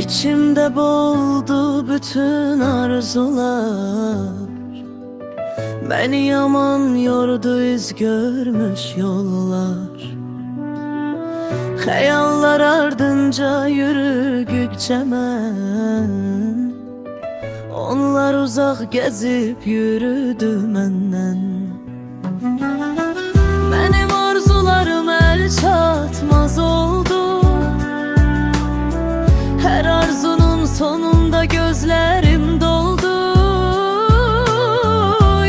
İçimde boğuldu bütün arzular, beni yaman yordu iz görmüş yollar. Hayallar ardınca yürügükçe mən, onlar uzak gezip yürüdü menden. Benim arzularım el çatmaz oldu, her arzunun sonunda gözlerim doldu.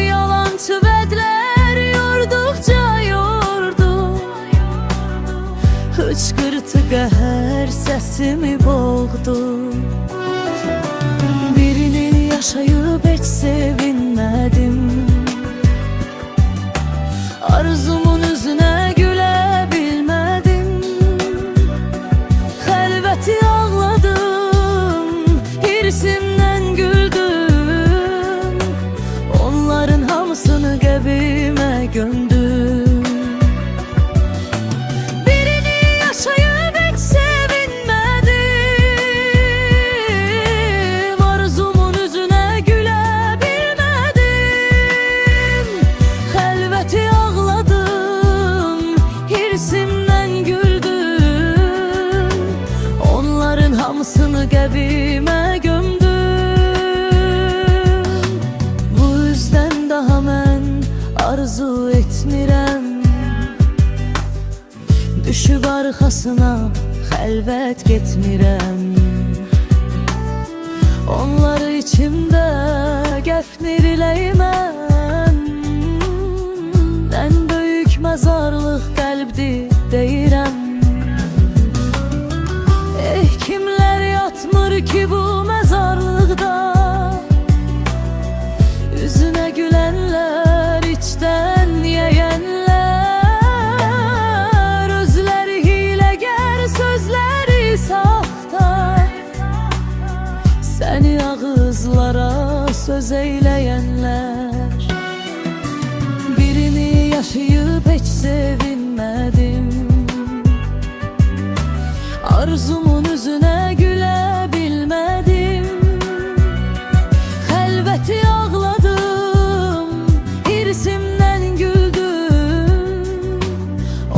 Yalancı vedler yordukça yordu, hıçkırtı qəhər sesimi boğdu. Birini yaşayıp hiç sevinmedim, arzumun üzüne gülebilmedim. Xəlvəti ağladım, hirsimden güldüm, onların hamısını qəbimə gömdüm. Birini yaşayıp hiç sevinmedim, arzumun üzüne gülebilmedim. Xəlvəti ağladım, hirsimden güldüm, onların hamısını qəbimə gömdüm. Bu yüzden daha mən arzu etmirəm, düşüb arxasına xəlvət getmirəm. Onları içimdə gəfnirləyiməm, ən böyük məzarlıq qəlbdir deyirəm. Kimlər yatmır ki bu məzarlıqda, üzünə gülənlər, içdən yeyənlər, özləri hiləgər, sözləri saxta, səni ağızlara söz eyləyənlər. Birini yaşayıp heç sevinmədim, arzumun üzüne gülebilmedim. Xəlvəti ağladım, hirsimden güldüm,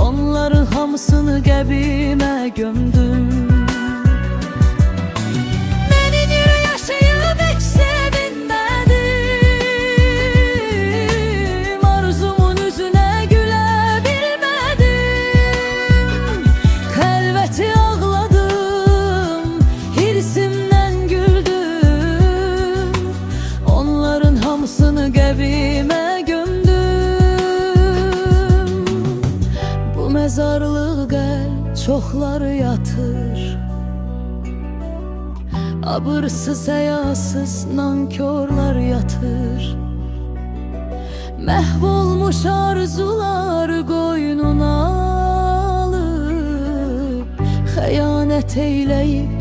onların hamısını qəbimə gömdüm. Birini yaşayıp heç sevinmedim, arzumun üzüne gülebilmedim. Xəlvəti ağladım, hirsimden güldüm, onların hamısını qəbimə gömdüm. Bu mezarlığa çoxlar yatır, abırsız həyasız nankorlar yatır. Məhv olmuş arzular qoynuna alıb, xəyanət eyləyib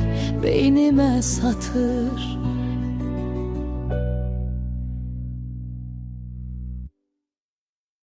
beynimə satır.